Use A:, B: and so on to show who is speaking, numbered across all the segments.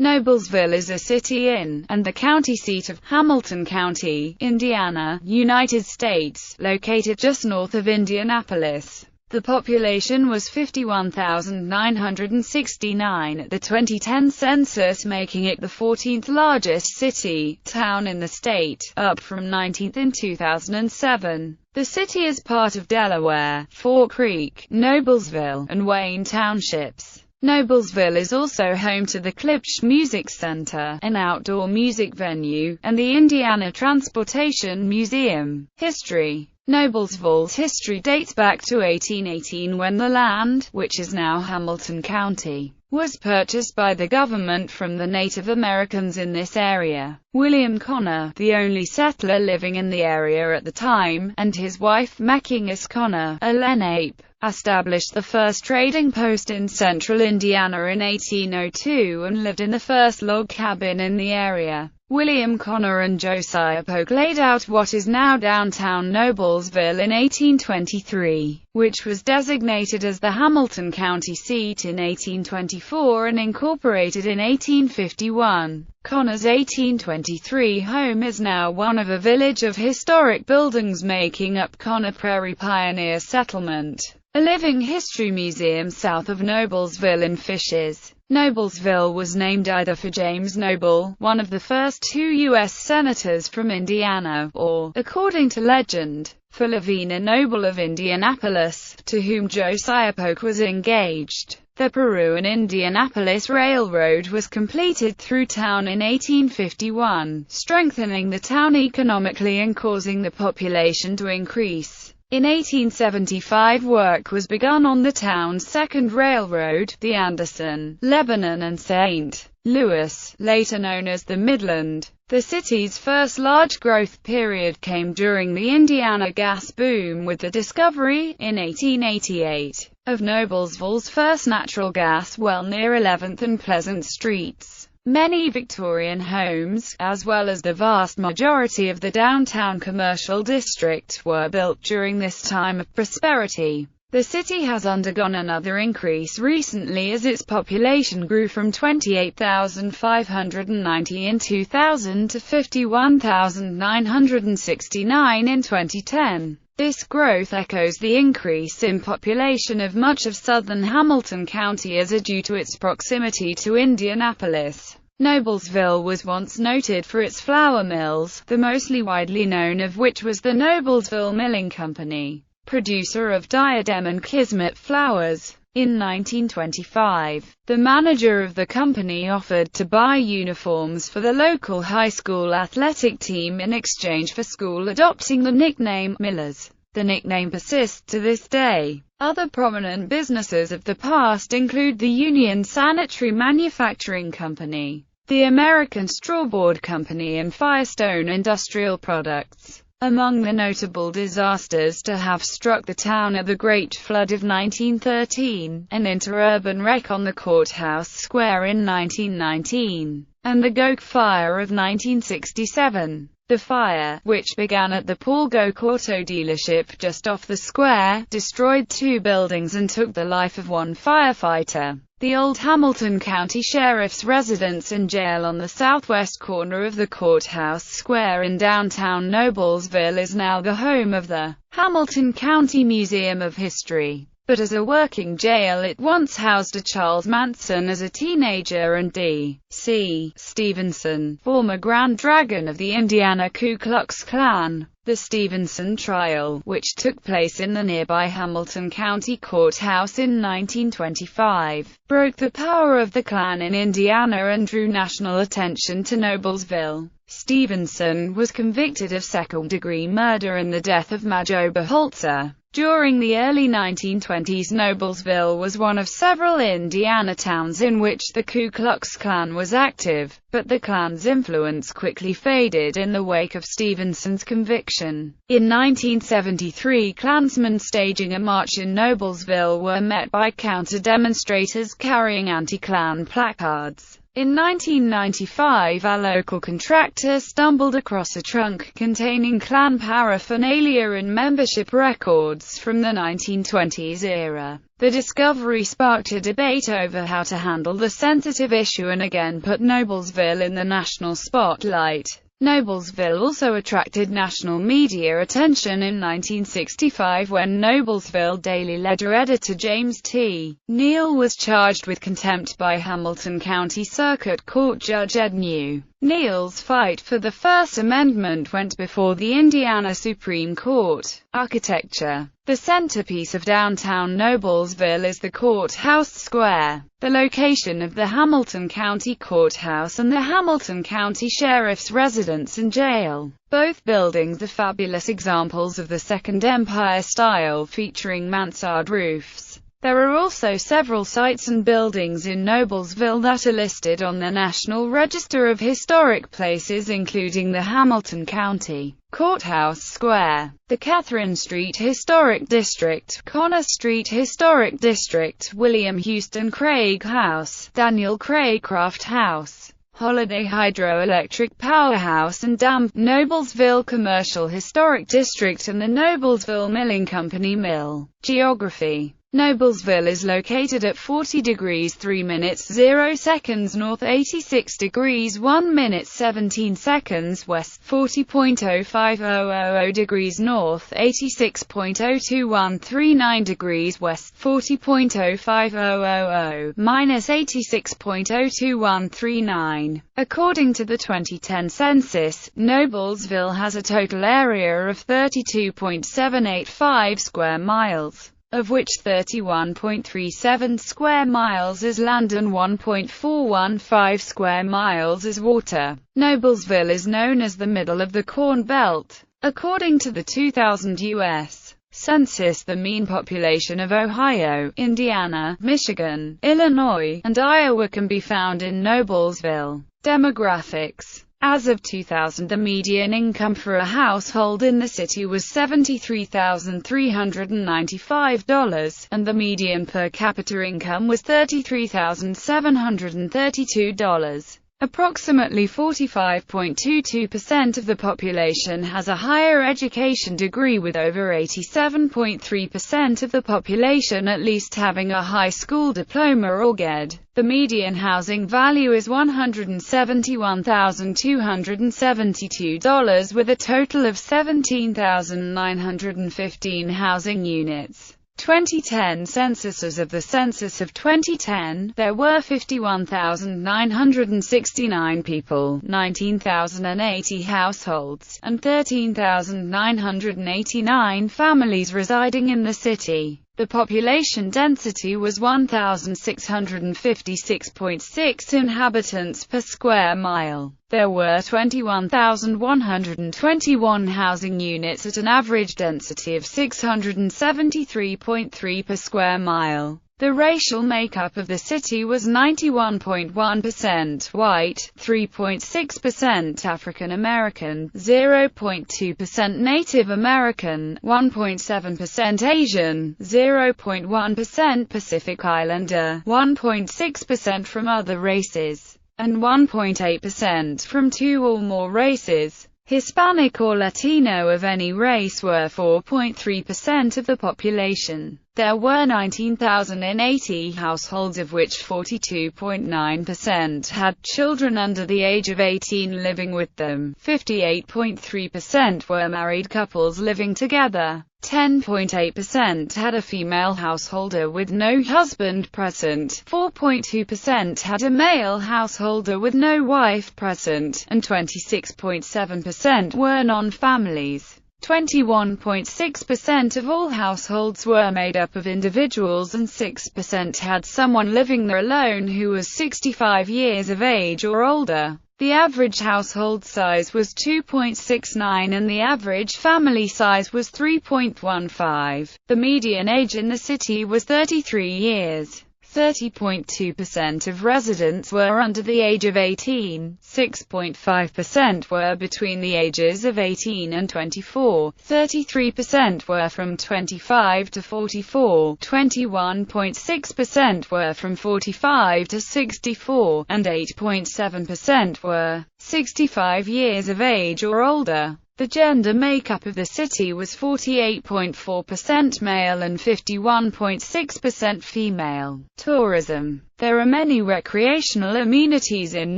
A: Noblesville is a city in, and the county seat of, Hamilton County, Indiana, United States, located just north of Indianapolis. The population was 51,969 at the 2010 census, making it the 14th largest city-town in the state, up from 19th in 2007. The city is part of Delaware, Fort Creek, Noblesville, and Wayne townships. Noblesville is also home to the Klipsch Music Center, an outdoor music venue, and the Indiana Transportation Museum. History. Noblesville's history dates back to 1818 when the land, which is now Hamilton County, was purchased by the government from the Native Americans in this area. William Connor, the only settler living in the area at the time, and his wife Mackingus Connor, a Lenape, established the first trading post in central Indiana in 1802 and lived in the first log cabin in the area. William Connor and Josiah Polk laid out what is now downtown Noblesville in 1823, which was designated as the Hamilton County seat in 1824 and incorporated in 1851. Connor's 1823 home is now one of a village of historic buildings making up Connor Prairie Pioneer Settlement, a living history museum south of Noblesville in Fishes. Noblesville was named either for James Noble, one of the first two U.S. senators from Indiana, or, according to legend, for Lavina Noble of Indianapolis, to whom Josiah Polk was engaged. The Peru and Indianapolis Railroad was completed through town in 1851, strengthening the town economically and causing the population to increase. In 1875 work was begun on the town's second railroad, the Anderson, Lebanon and St. Louis, later known as the Midland. The city's first large growth period came during the Indiana gas boom with the discovery, in 1888, of Noblesville's first natural gas well near 11th and Pleasant Streets. Many Victorian homes, as well as the vast majority of the downtown commercial district, were built during this time of prosperity. The city has undergone another increase recently as its population grew from 28,590 in 2000 to 51,969 in 2010. This growth echoes the increase in population of much of southern Hamilton County as due to its proximity to Indianapolis. Noblesville was once noted for its flour mills, the mostly widely known of which was the Noblesville Milling Company, producer of Diadem and Kismet flours. In 1925, the manager of the company offered to buy uniforms for the local high school athletic team in exchange for school adopting the nickname Millers. The nickname persists to this day. Other prominent businesses of the past include the Union Sanitary Manufacturing Company, the American Straw Board Company and Firestone Industrial Products. Among the notable disasters to have struck the town are the Great Flood of 1913, an interurban wreck on the Courthouse Square in 1919, and the Goke Fire of 1967. The fire, which began at the Paul Goke Auto dealership just off the square, destroyed two buildings and took the life of one firefighter. The old Hamilton County Sheriff's residence and jail on the southwest corner of the Courthouse Square in downtown Noblesville is now the home of the Hamilton County Museum of History. But as a working jail it once housed a Charles Manson as a teenager and D.C. Stevenson, former Grand Dragon of the Indiana Ku Klux Klan. The Stevenson trial, which took place in the nearby Hamilton County Courthouse in 1925, broke the power of the Klan in Indiana and drew national attention to Noblesville. Stevenson was convicted of second-degree murder in the death of Majoba Holzer. During the early 1920s, Noblesville was one of several Indiana towns in which the Ku Klux Klan was active, but the Klan's influence quickly faded in the wake of Stevenson's conviction. In 1973, Klansmen staging a march in Noblesville were met by counter-demonstrators carrying anti-Klan placards. In 1995, a local contractor stumbled across a trunk containing Klan paraphernalia and membership records from the 1920s era. The discovery sparked a debate over how to handle the sensitive issue and again put Noblesville in the national spotlight. Noblesville also attracted national media attention in 1965 when Noblesville Daily Ledger editor James T. Neal was charged with contempt by Hamilton County Circuit Court Judge Ed New. Neal's fight for the First Amendment went before the Indiana Supreme Court. Architecture. The centerpiece of downtown Noblesville is the Courthouse Square, the location of the Hamilton County Courthouse and the Hamilton County Sheriff's residence and jail. Both buildings are fabulous examples of the Second Empire style, featuring mansard roofs. There are also several sites and buildings in Noblesville that are listed on the National Register of Historic Places, including the Hamilton County Courthouse Square, the Catherine Street Historic District, Connor Street Historic District, William Houston Craig House, Daniel Craig Craft House, Holiday Hydroelectric Powerhouse and Dam, Noblesville Commercial Historic District and the Noblesville Milling Company Mill. Geography. Noblesville is located at 40 degrees 3 minutes 0 seconds north, 86 degrees 1 minute 17 seconds west, 40.05000 degrees north, 86.02139 degrees west, 40.05000 minus 86.02139. According to the 2010 census, Noblesville has a total area of 32.785 square miles, of which 31.37 square miles is land and 1.415 square miles is water. Noblesville is known as the middle of the Corn Belt. According to the 2000 U.S. Census, the mean population of Ohio, Indiana, Michigan, Illinois, and Iowa can be found in Noblesville. Demographics. As of 2000, the median income for a household in the city was $73,395, and the median per capita income was $33,732. Approximately 45.22% of the population has a higher education degree, with over 87.3% of the population at least having a high school diploma or GED. The median housing value is $171,272, with a total of 17,915 housing units. 2010 census. As of the census of 2010, there were 51,969 people, 19,080 households, and 13,989 families residing in the city. The population density was 1,656.6 inhabitants per square mile. There were 21,121 housing units at an average density of 673.3 per square mile. The racial makeup of the city was 91.1% white, 3.6% African American, 0.2% Native American, 1.7% Asian, 0.1% Pacific Islander, 1.6% from other races, and 1.8% from two or more races. Hispanic or Latino of any race were 4.3% of the population. There were 19,080 households, of which 42.9% had children under the age of 18 living with them. 58.3% were married couples living together. 10.8% had a female householder with no husband present, 4.2% had a male householder with no wife present, and 26.7% were non-families. 21.6% of all households were made up of individuals, and 6% had someone living there alone who was 65 years of age or older. The average household size was 2.69 and the average family size was 3.15. The median age in the city was 33 years. 30.2% of residents were under the age of 18, 6.5% were between the ages of 18 and 24, 33% were from 25 to 44, 21.6% were from 45 to 64, and 8.7% were 65 years of age or older. The gender makeup of the city was 48.4% male and 51.6% female. Tourism. There are many recreational amenities in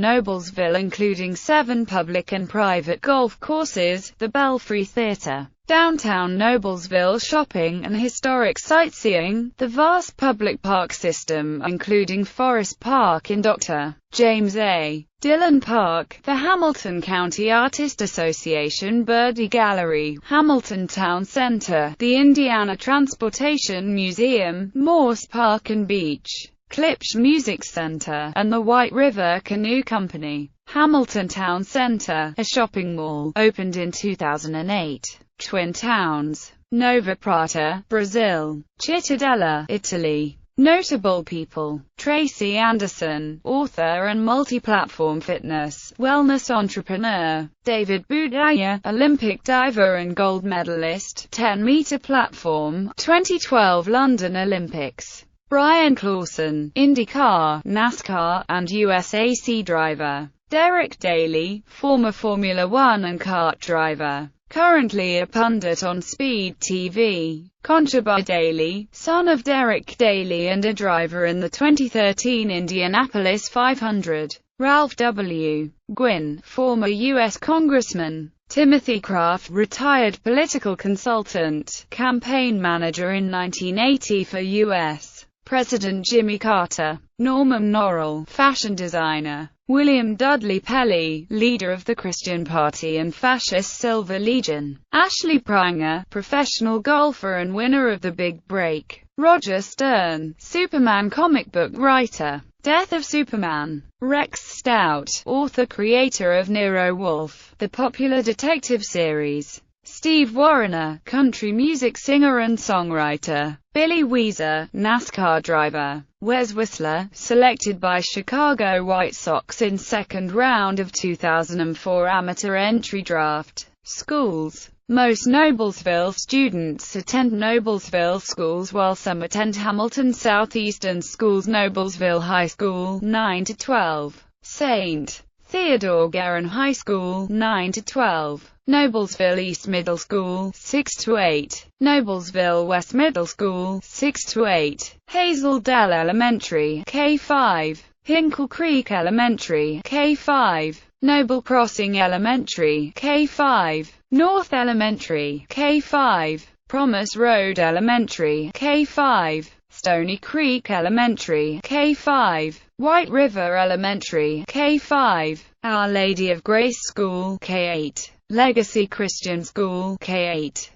A: Noblesville, including 7 public and private golf courses, the Belfry Theatre, downtown Noblesville shopping and historic sightseeing, the vast public park system, including Forest Park in Dr. James A. Dillon Park, the Hamilton County Artist Association Birdie Gallery, Hamilton Town Center, the Indiana Transportation Museum, Morse Park and Beach, Klipsch Music Center, and the White River Canoe Company. Hamilton Town Center, a shopping mall, opened in 2008. Twin Towns. Nova Prata, Brazil. Cittadella, Italy. Notable people: Tracy Anderson, author and multi-platform fitness, wellness entrepreneur; David Boudaya, Olympic diver and gold medalist, 10-meter platform, 2012 London Olympics; Brian Clausen, IndyCar, NASCAR, and USAC driver; Derek Daly, former Formula One and kart driver, currently a pundit on Speed TV; Conchaba Daly, son of Derek Daly and a driver in the 2013 Indianapolis 500; Ralph W. Gwynn, former U.S. Congressman; Timothy Kraft, retired political consultant, campaign manager in 1980 for U.S. President Jimmy Carter; Norman Norrell, fashion designer; William Dudley Pelley, leader of the Christian Party and Fascist Silver Legion; Ashley Pranger, professional golfer and winner of the Big Break; Roger Stern, Superman comic book writer; Death of Superman; Rex Stout, author creator of Nero Wolfe, the popular detective series; Steve Wariner, country music singer and songwriter; Billy Weezer, NASCAR driver; Wes Whistler, selected by Chicago White Sox in second round of 2004 amateur entry draft. Schools. Most Noblesville students attend Noblesville schools, while some attend Hamilton Southeastern Schools. Noblesville High School, 9 to 12. St. Theodore Guerin High School, 9 to 12. Noblesville East Middle School, 6 to 8. Noblesville West Middle School, 6 to 8. Hazel Dell Elementary, K-5. Hinkle Creek Elementary, K-5. Noble Crossing Elementary, K-5. North Elementary, K-5. Promise Road Elementary, K-5. Stony Creek Elementary, K-5. White River Elementary, K-5. Our Lady of Grace School, K-8. Legacy Christian School, K-8.